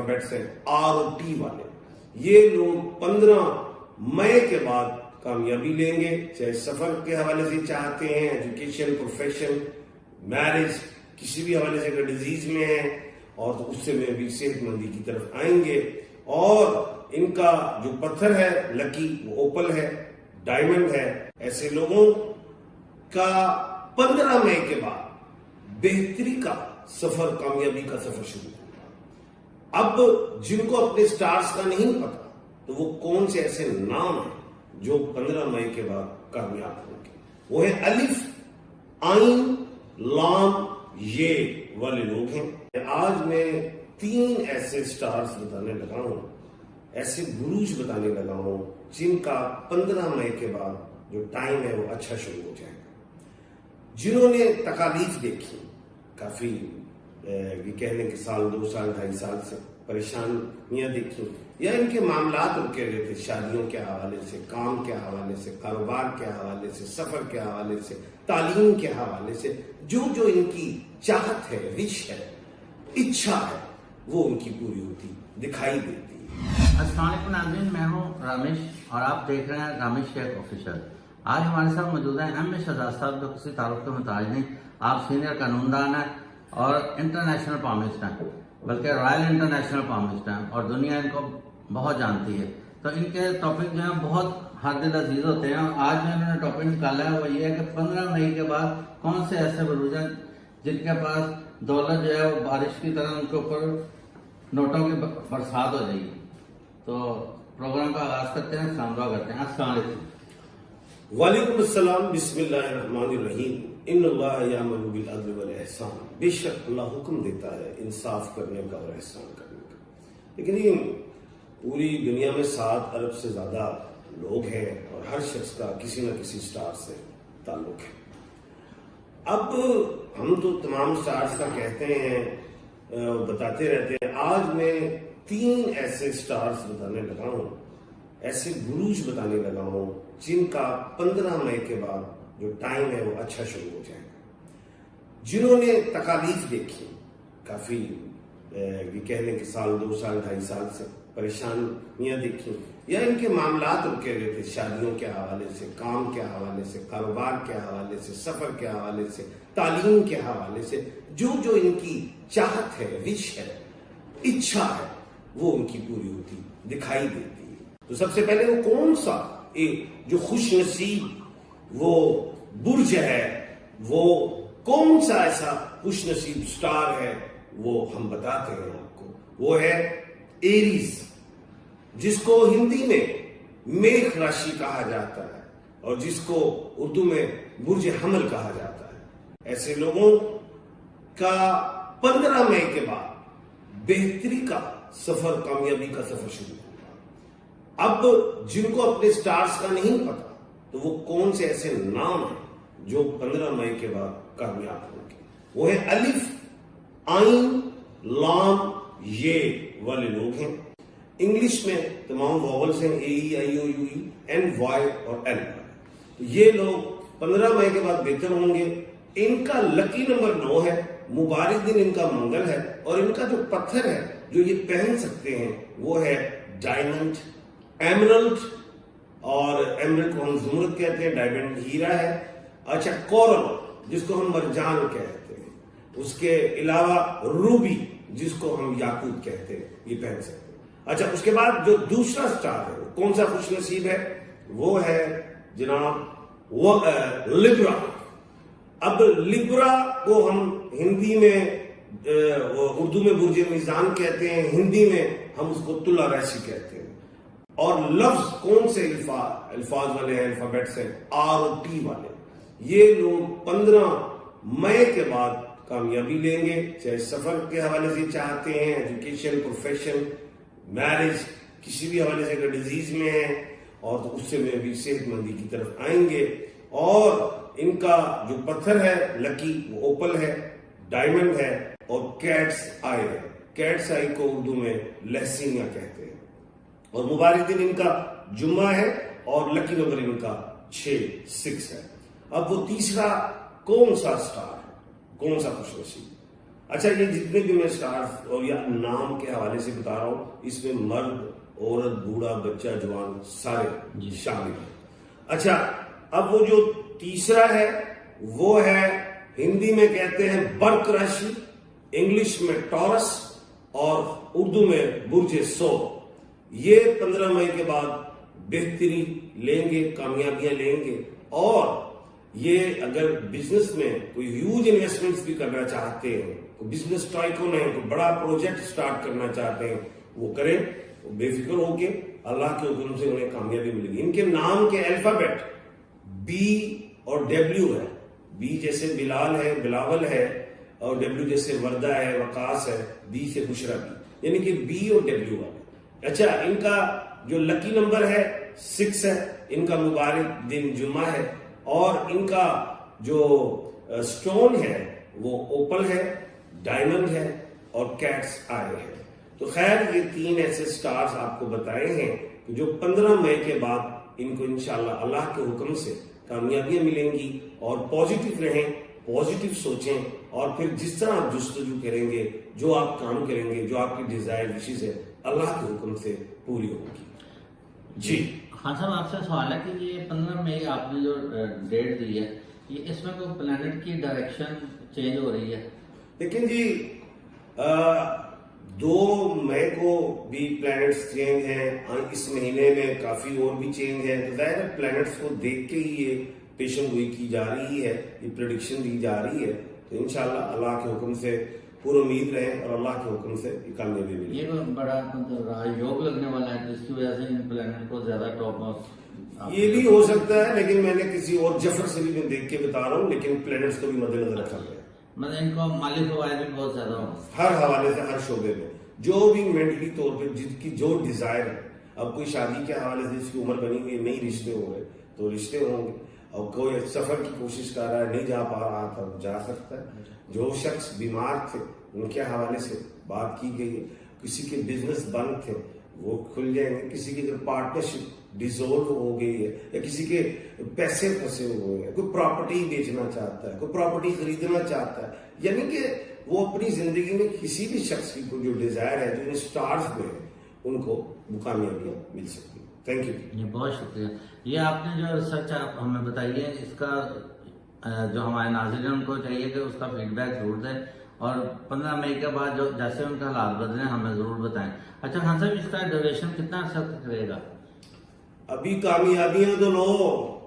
Alphabets ہیں ROT والے، یہ لوگ 15 مئی کے بعد کامیابی لیں گے، چاہے سفر کے حوالے سے چاہتے ہیں، ایجوکیشن، پروفیشن، میرج، کسی بھی حوالے سے اگر ڈیزیز میں ہیں اور تو اس سے میں بھی صحت مندی کی طرف آئیں گے۔ اور ان کا جو پتھر ہے لکی، وہ اوپل ہے، ڈائمنڈ ہے۔ ایسے لوگوں کا 15 مئی کے بعد بہتری کا سفر، کامیابی کا سفر شروع ہوگا۔ اب جن کو اپنے سٹارز کا نہیں پتا تو وہ کون سے ایسے نام ہیں جو 15 مئی کے بعد کامیاب ہوں گے؟ وہ ہیں الف، عین، لام، یہ والے لوگ ہیں۔ آج میں 3 ایسے سٹارز بتانے لگا ہوں، ایسے بروج بتانے لگا ہوں جن کا 15 مئی کے بعد جو ٹائم ہے وہ اچھا شروع ہو جائے گا۔ جنہوں نے تکالیف دیکھی، کافی یہ کہہ لیں کہ سال، 2 سال، 2.5 سال سے پریشانیاں دیکھی، یا ان کے معاملات رکے ہوئے تھے، شادیوں کے حوالے سے، کام کے حوالے سے، کاروبار کے حوالے سے، سفر کے حوالے سے، تعلیم کے حوالے سے، جو ان کی چاہت ہے، وش ہے، اچھا ہے، وہ ان کی پوری ہوتی دکھائی دیتی ہے۔ السلام علیکم ناظرین، میں ہوں رمیش اور آپ دیکھ رہے ہیں رمیش شیخ آفیشل۔ آج ہمارے ساتھ موجود ہیں ایم شہزاد صاحب، جو کسی تعلق کے محتاج نہیں، آپ سینئر قانون دان ہیں اور انٹرنیشنل پامسٹ ہیں، بلکہ رائل انٹرنیشنل پامسٹ ہیں، اور دنیا ان کو بہت جانتی ہے۔ تو ان کے ٹاپک جو ہیں بہت ہر دل عزیز ہوتے ہیں، اور آج میں انہوں نے ٹاپک نکالا ہے وہ یہ ہے کہ 15 مئی کے بعد کون سے ایسے بروج ہیں جن کے پاس دولت جو ہے وہ بارش کی طرح ان کے اوپر نوٹوں کی برسات ہو جائے گی۔ تو پروگرام کا آغاز کرتے ہیں، سلام دعا کرتے ہیں۔ السلام علیکم۔ وعلیکم السلام۔ بسم اللہ الرحمن الرحیم۔ ان اللہ یامر بالعدل والاحسان، بے شک اللہ حکم دیتا ہے انصاف کرنے کا اور احسان کرنے کا۔ لیکن یہ پوری دنیا میں 7 ارب سے زیادہ لوگ ہیں اور ہر شخص کا کسی نہ کسی سٹار سے تعلق ہے۔ اب ہم تو تمام سٹارز کا کہتے ہیں، بتاتے رہتے ہیں۔ آج میں 3 ایسے سٹارز بتانے لگا ہوں، ایسے بروج بتانے لگا ہوں جن کا 15 مئی کے بعد جو ٹائم ہے وہ اچھا شروع ہو جائے گا۔ جنہوں نے تکالیف دیکھی، کافی یہ کہہ لیں کہ سال، 2 سال، 2.5 سال سے پریشانیاں دیکھی، یا ان کے معاملات رکے ہوئے تھے، شادیوں کے حوالے سے، کام کے حوالے سے، کاروبار کے حوالے سے، سفر کے حوالے سے، تعلیم کے حوالے سے، جو ان کی چاہت ہے، وش ہے، اچھا ہے، وہ ان کی پوری ہوتی دکھائی دیتی ہے۔ تو سب سے پہلے وہ کون سا جو خوش نصیب وہ برج ہے، وہ کون سا ایسا خوش نصیب سٹار ہے، وہ ہم بتاتے ہیں آپ کو۔ وہ ہے ایریز، جس کو ہندی میں میخ راشی کہا جاتا ہے اور جس کو اردو میں برج حمل کہا جاتا ہے۔ ایسے لوگوں کا 15 مئی کے بعد بہتری کا سفر، کامیابی کا سفر شروع ہوگا۔ اب جن کو اپنے سٹارز کا نہیں پتا تو وہ کون سے ایسے نام ہیں جو 15 مئی کے بعد کامیاب ہوں گے؟ وہ ہیں الف، عین، لام، یہ والے لوگ ہیں۔ انگلش میں تمام واولز ہیں، AEIOUE، NY اور L۔ یہ لوگ 15 مئی کے بعد بہتر ہوں گے۔ ان کا لکی نمبر 9 ہے، مبارک دن ان کا منگل ہے، اور ان کا جو پتھر ہے جو یہ پہن سکتے ہیں وہ ہے ڈائمنڈ، ایمرلڈ، اور ایمرلڈ کو ہم زمرد کہتے ہیں، ڈائمنڈ ہیرا ہے، اچھا کورل جس کو ہم مرجان کہتے ہیں، اس کے علاوہ روبی جس کو ہم یاقوت کہتے ہیں، یہ پہن سکتے ہیں۔ اچھا اس کے بعد جو دوسرا سٹار ہے وہ کون سا خوش نصیب ہے؟ وہ ہے جناب لبرا۔ اب لبرا کو ہم ہندی میں، اردو میں برج میزان کہتے ہیں، ہندی میں ہم اس کو تلا ریشی کہتے ہیں۔ اور لفظ کون سے الفاظ والے ہیں، الفابیٹس ہیں ROT والے۔ یہ لوگ 15 مئی کے بعد کامیابی لیں گے، چاہے سفر کے حوالے سے چاہتے ہیں، ایجوکیشن، پروفیشن، میرج، کسی بھی حوالے سے اگر ڈیزیز میں ہیں اور تو اس سے میں بھی صحت مندی کی طرف آئیں گے۔ اور ان کا جو پتھر ہے لکی، وہ اوپل ہے، ڈائمنڈ ہے، اور کیٹس آئی ہے۔ کیٹس آئی کو اردو میں لہسینیا کہتے ہیں۔ اور مبارک دن ان کا جمعہ ہے، اور لکی نمبر ان کا 6 ہے۔ اب وہ تیسرا کون سا سٹار ہے، کون سا خوش نصیب؟ اچھا یہ جتنے بھی میں اسٹارز اور یا نام کے حوالے سے بتا رہا ہوں اس میں مرد عورت بوڑھا بچہ جوان سارے شامل ہیں. اچھا اب وہ جو تیسرا ہے وہ ہے ہندی میں کہتے ہیں برق راشی, انگلش میں ٹورس اور اردو میں برج سو. یہ 15 مئی کے بعد بہتری لیں گے, کامیابیاں لیں گے, اور یہ اگر بزنس میں کوئی ہیوج انویسٹمنٹس بھی کرنا چاہتے ہیں, کوئی بزنس ٹائکون ہے, کوئی بڑا پروجیکٹ سٹارٹ کرنا چاہتے ہیں, وہ کریں, بے فکر ہو کے اللہ کے حکم سے انہیں کامیابی ملے گی. ان کے نام کے الفابیٹ بی اور ڈبلیو ہے. بی جیسے بلال ہے, بلاول ہے, اور ڈبلیو جیسے وردہ ہے, وقاص ہے, بی سے بشرا بھی, یعنی کہ بی اور ڈبلیو والے. اچھا ان کا جو لکی نمبر ہے 6 ہے, ان کا مبارک دن جمعہ ہے, اور ان کا جو سٹون ہے وہ اوپل ہے, ڈائمنڈ ہے اور کیٹس آئے ہیں. تو خیر یہ 3 ایسے سٹارز آپ کو بتائے ہیں جو 15 مئی کے بعد ان کو انشاءاللہ اللہ کے حکم سے کامیابیاں ملیں گی. اور پازیٹیو رہیں, پازیٹیو سوچیں, اور پھر جس طرح آپ جستجو کریں گے, جو آپ کام کریں گے, جو آپ کی ڈیزائر وشز ہے اللہ کے حکم سے پوری ہوگی. جی ہاں صاحب آپ سے سوال ہے کہ یہ 15 مئی آپ نے جو ڈیٹ دی ہے, یہ اس میں کوئی پلانٹ کی ڈائریکشن چینج ہو رہی ہے؟ لیکن جی 2 مئی کو بھی پلانٹس چینج ہیں, اس مہینے میں کافی اور بھی چینج ہیں. تو ظاہر ہے پلانٹس کو دیکھ کے ہی یہ پیشن گوئی کی جا رہی ہے, یہ پریڈکشن دی جا رہی ہے. تو انشاءاللہ اللہ کے حکم سے پورا امید رہیں اور اللہ کے حکم سے کامیابی ملے. یہ بڑا مطلب یوگ لگنے والا ہے جس کی وجہ سے ان پلانٹ کو زیادہ ٹاپ آف. یہ بھی ہو سکتا ہے, لیکن میں نے کسی اور جفر سے بھی میں دیکھ کے بتا رہا ہوں, لیکن پلانٹس کو بھی مد نظر رکھا گیا. مطلب ان کو مالی فوائد بھی بہت زیادہ ہوں ہر حوالے سے, ہر شعبے میں, جو بھی مینٹلی طور پہ جس کی جو ڈیزائر ہے. اب کوئی شادی کے حوالے سے جس کی عمر بنی ہوئی, نئی رشتے ہو رہے تو رشتے ہوں گے, اور کوئی سفر کی کوشش کر رہا ہے, نہیں جا پا رہا تھا, جا سکتا ہے. جو شخص بیمار تھے ان کے حوالے سے بات کی گئی ہے. کسی کے بزنس بند تھے وہ کھل جائیں گے, کسی کی جو پارٹنرشپ ڈیزولو ہو گئی ہے, یا کسی کے پیسے پھنسے ہوئے ہیں, کوئی پراپرٹی بیچنا چاہتا ہے, کوئی پراپرٹی خریدنا چاہتا ہے, یعنی کہ وہ اپنی زندگی میں کسی بھی شخص کی جو ڈیزائر ہے, جو اسٹارز میں ہے, ان کو کامیابیاں مل سکتی ہیں. Thank you. جی بہت شکریہ. یہ آپ نے جو ریسرچ آپ ہمیں بتائی ہے, اس کا جو ہمارے ناظرین ان کو چاہیے کہ اس کا فیڈ بیک ضرور دیں, اور 15 مئی کے بعد جو جیسے ان کا حالات بدلیں ہمیں ضرور بتائیں. اچھا خان صاحب اس کا ڈیوریشن کتنا عرصہ تک رہے گا؟ ابھی کامیابیاں تو لو,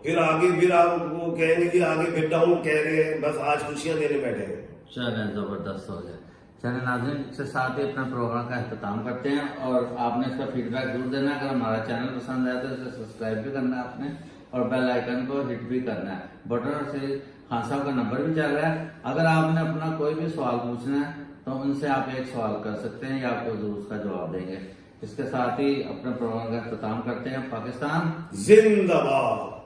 پھر آگے پھر آپ وہ کہیں گے کہ آگے پھر ڈاؤن کہہ رہے ہیں, بس آج خوشیاں دینے بیٹھے ہیں. چلیں زبردست ہو گیا. چلیں ناظرین اس کے ساتھ ہی اپنے پروگرام کا اختتام کرتے ہیں, اور آپ نے اس کا فیڈ بیک ضرور دینا ہے. اگر ہمارا چینل پسند آئے تو اسے سبسکرائب بھی کرنا ہے آپ نے, اور بیل آئیکن کو ہٹ بھی کرنا ہے. بٹن سے خان صاحب کا نمبر بھی چل رہا ہے, اگر آپ نے اپنا کوئی بھی سوال پوچھنا ہے تو ان سے آپ ایک سوال کر سکتے ہیں, یا آپ کو ضرور اس کا جواب دیں گے. اس کے ساتھ ہی اپنے پروگرام کا اختتام کرتے ہیں. پاکستان زندہ باد.